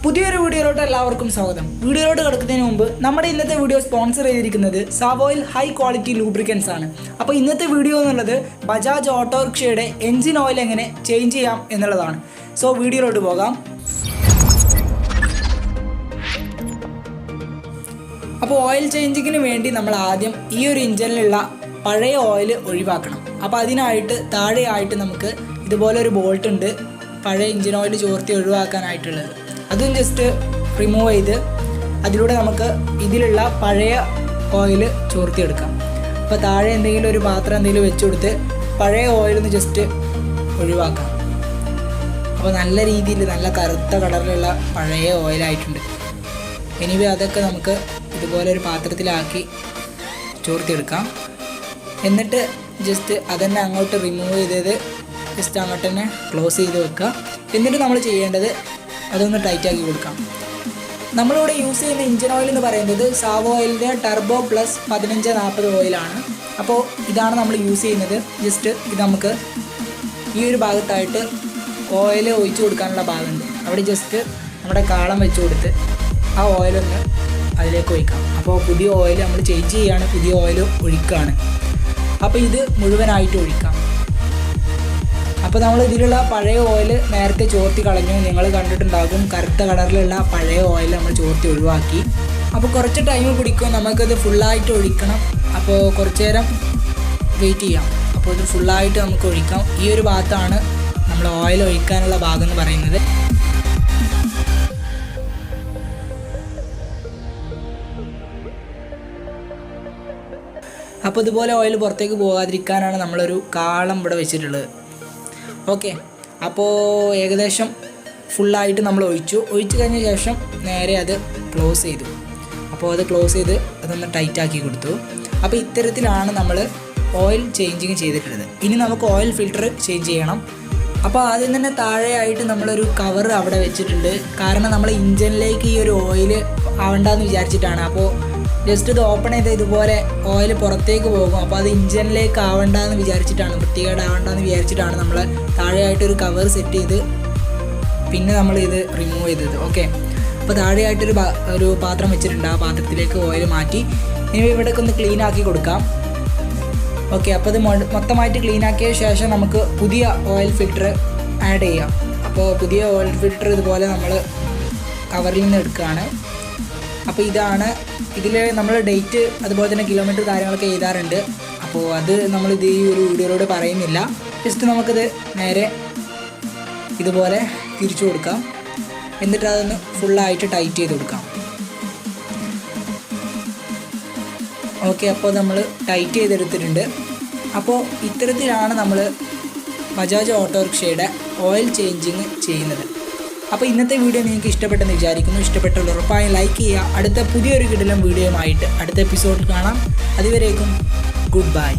പുതിയൊരു വീഡിയോയിലോട്ട് എല്ലാവർക്കും സ്വാഗതം. വീഡിയോയിലോട്ട് കിടക്കുന്നതിന് മുമ്പ് നമ്മുടെ ഇന്നത്തെ വീഡിയോ സ്പോൺസർ ചെയ്തിരിക്കുന്നത് സാവോയിൽ ഹൈ ക്വാളിറ്റി ലൂബ്രിക്കൻസ് ആണ്. അപ്പോൾ ഇന്നത്തെ വീഡിയോ എന്നുള്ളത് ബജാജ് ഓട്ടോറിക്ഷയുടെ എൻജിൻ ഓയിൽ എങ്ങനെ ചേഞ്ച് ചെയ്യാം എന്നുള്ളതാണ്. സോ വീഡിയോയിലോട്ട് പോകാം. അപ്പോൾ ഓയിൽ ചേഞ്ചിങ്ങിന് വേണ്ടി നമ്മൾ ആദ്യം ഈ ഒരു ഇഞ്ചിനിലുള്ള പഴയ ഓയിൽ ഒഴിവാക്കണം. അപ്പോൾ അതിനായിട്ട് താഴെയായിട്ട് നമുക്ക് ഇതുപോലെ ഒരു ബോൾട്ട് ഉണ്ട്, പഴയ എൻജിൻ ഓയിൽ ചോർത്തി ഒഴിവാക്കാനായിട്ടുള്ളത്. അതും ജസ്റ്റ് റിമൂവ് ചെയ്ത് അതിലൂടെ നമുക്ക് ഇതിലുള്ള പഴയ ഓയിൽ ചോർത്തിയെടുക്കാം. അപ്പോൾ താഴെ എന്തെങ്കിലും ഒരു പാത്രം എന്തെങ്കിലും വെച്ച് കൊടുത്ത് പഴയ ഓയിലൊന്ന് ജസ്റ്റ് ഒഴിവാക്കാം. അപ്പോൾ നല്ല രീതിയിൽ നല്ല കറുത്ത കളറിലുള്ള പഴയ ഓയിലായിട്ടുണ്ട്. എനിവേ അതൊക്കെ നമുക്ക് ഇതുപോലെ ഒരു പാത്രത്തിലാക്കി ചോർത്തിയെടുക്കാം. എന്നിട്ട് ജസ്റ്റ് അതന്നെ അങ്ങോട്ട് റിമൂവ് ചെയ്തത് ജസ്റ്റ് അങ്ങോട്ട് തന്നെ ക്ലോസ് ചെയ്ത് വെക്കുക. എന്നിട്ട് നമ്മൾ ചെയ്യേണ്ടത് അതൊന്ന് ടൈറ്റാക്കി കൊടുക്കാം. നമ്മളിവിടെ യൂസ് ചെയ്യുന്ന എൻജിൻ ഓയിൽ എന്ന് പറയുന്നത് സാവോയിലിൻ്റെ ടർബോ പ്ലസ് 1540 ഓയിലാണ്. അപ്പോൾ ഇതാണ് നമ്മൾ യൂസ് ചെയ്യുന്നത്. ജസ്റ്റ് ഇത് നമുക്ക് ഈ ഒരു ഭാഗത്തായിട്ട് ഓയിൽ ഒഴിച്ച് കൊടുക്കാനുള്ള ഭാഗമുണ്ട്. അവിടെ ജസ്റ്റ് നമ്മുടെ കാളം വെച്ച് കൊടുത്ത് ആ ഓയിലൊന്ന് അതിലേക്ക് ഒഴിക്കാം. അപ്പോൾ പുതിയ ഓയിൽ നമ്മൾ ചേഞ്ച് ചെയ്യുകയാണ്, പുതിയ ഓയിൽ ഒഴിക്കുകയാണ്. അപ്പോൾ ഇത് മുഴുവനായിട്ട് ഒഴിക്കാം. അപ്പോൾ നമ്മൾ ഇതിലുള്ള പഴയ ഓയിൽ നേരത്തെ ചോർത്തി കളഞ്ഞു, നിങ്ങൾ കണ്ടിട്ടുണ്ടാകും. കറുത്ത കളറിലുള്ള പഴയ ഓയിൽ നമ്മൾ ചോർത്തി ഒഴിവാക്കി. അപ്പോൾ കുറച്ച് ടൈം പിടിക്കും, നമുക്കത് ഫുള്ളായിട്ട് ഒഴിക്കണം. അപ്പോൾ കുറച്ച് നേരം വെയിറ്റ് ചെയ്യാം. അപ്പോൾ ഇത് ഫുള്ളായിട്ട് നമുക്ക് ഒഴിക്കാം. ഈ ഒരു ഭാഗത്താണ് നമ്മൾ ഓയിൽ ഒഴിക്കാനുള്ള ഭാഗം എന്ന് പറയുന്നത്. അപ്പോൾ ഇതുപോലെ ഓയിൽ പുറത്തേക്ക് പോകാതിരിക്കാനാണ് നമ്മളൊരു കാളം ഇവിടെ വെച്ചിട്ടുള്ളത്. ഓക്കെ, അപ്പോൾ ഏകദേശം ഫുള്ളായിട്ട് നമ്മൾ ഒഴിച്ച് കഴിഞ്ഞ ശേഷം നേരെ അത് ക്ലോസ് ചെയ്തു. അപ്പോൾ അത് ക്ലോസ് ചെയ്ത് അതൊന്ന് ടൈറ്റാക്കി കൊടുത്തു. അപ്പോൾ ഇത്തരത്തിലാണ് നമ്മൾ ഓയിൽ ചേഞ്ചിങ് ചെയ്തിട്ടുള്ളത്. ഇനി നമുക്ക് ഓയിൽ ഫിൽറ്റർ ചേഞ്ച് ചെയ്യണം. അപ്പോൾ ആദ്യം തന്നെ താഴെയായിട്ട് നമ്മളൊരു കവർ അവിടെ വെച്ചിട്ടുണ്ട്. കാരണം നമ്മൾ ഇഞ്ചിനിലേക്ക് ഈ ഒരു ഓയിൽ ആവണ്ടെന്ന് വിചാരിച്ചിട്ടാണ്. അപ്പോൾ ജസ്റ്റ് ഇത് ഓപ്പൺ ചെയ്ത് ഇതുപോലെ ഓയിൽ പുറത്തേക്ക് പോകും. അപ്പോൾ അത് ഇഞ്ചിനിലേക്ക് ആവണ്ടെന്ന് വിചാരിച്ചിട്ടാണ്, വൃത്തികേട് ആവണ്ടെന്ന് വിചാരിച്ചിട്ടാണ് നമ്മൾ താഴെയായിട്ടൊരു കവർ സെറ്റ് ചെയ്ത് പിന്നെ നമ്മൾ ഇത് റിമൂവ് ചെയ്തത്. ഓക്കെ, അപ്പോൾ താഴെയായിട്ടൊരു പാത്രം വെച്ചിട്ടുണ്ട്. ആ പാത്രത്തിലേക്ക് ഓയിൽ മാറ്റി ഇനി ഇവിടേക്ക് ഒന്ന് ക്ലീൻ ആക്കി കൊടുക്കാം. ഓക്കെ, അപ്പോൾ ഇത് മൊത്തമായിട്ട് ക്ലീൻ ആക്കിയ ശേഷം നമുക്ക് പുതിയ ഓയിൽ ഫിൽറ്റർ ആഡ് ചെയ്യാം. അപ്പോൾ പുതിയ ഓയിൽ ഫിൽറ്റർ ഇതുപോലെ നമ്മൾ കവറിൽ നിന്ന് എടുക്കുകയാണ്. അപ്പോൾ ഇതാണ്, ഇതിൽ നമ്മൾ ഡേറ്റ് അതുപോലെ തന്നെ കിലോമീറ്റർ കാര്യങ്ങളൊക്കെ എഴുതാറുണ്ട്. അപ്പോൾ അത് നമ്മളിത് ഈ ഒരു വീഡിയോയിലൂടെ പറയുന്നില്ല. ജസ്റ്റ് നമുക്കിത് നേരെ ഇതുപോലെ തിരിച്ചു കൊടുക്കാം. എന്നിട്ട് അതൊന്ന് ഫുള്ളായിട്ട് ടൈറ്റ് ചെയ്ത് കൊടുക്കാം. ഓക്കെ, അപ്പോൾ നമ്മൾ ടൈറ്റ് ചെയ്തെടുത്തിട്ടുണ്ട്. അപ്പോൾ ഇത്തരത്തിലാണ് നമ്മൾ ബജാജ് ഓട്ടോറിക്ഷയുടെ ഓയിൽ ചേഞ്ചിങ് ചെയ്യുന്നത്. അപ്പോൾ ഇന്നത്തെ വീഡിയോ നിങ്ങൾക്ക് ഇഷ്ടപ്പെട്ടെന്ന് വിചാരിക്കുന്നു. ഇഷ്ടപ്പെട്ടുള്ള ഉറപ്പായും ലൈക്ക് ചെയ്യുക. അടുത്ത പുതിയൊരു കിടിലം വീഡിയോയുമായിട്ട് അടുത്ത എപ്പിസോഡിൽ കാണാം. അതുവരേക്കും ഗുഡ് ബൈ.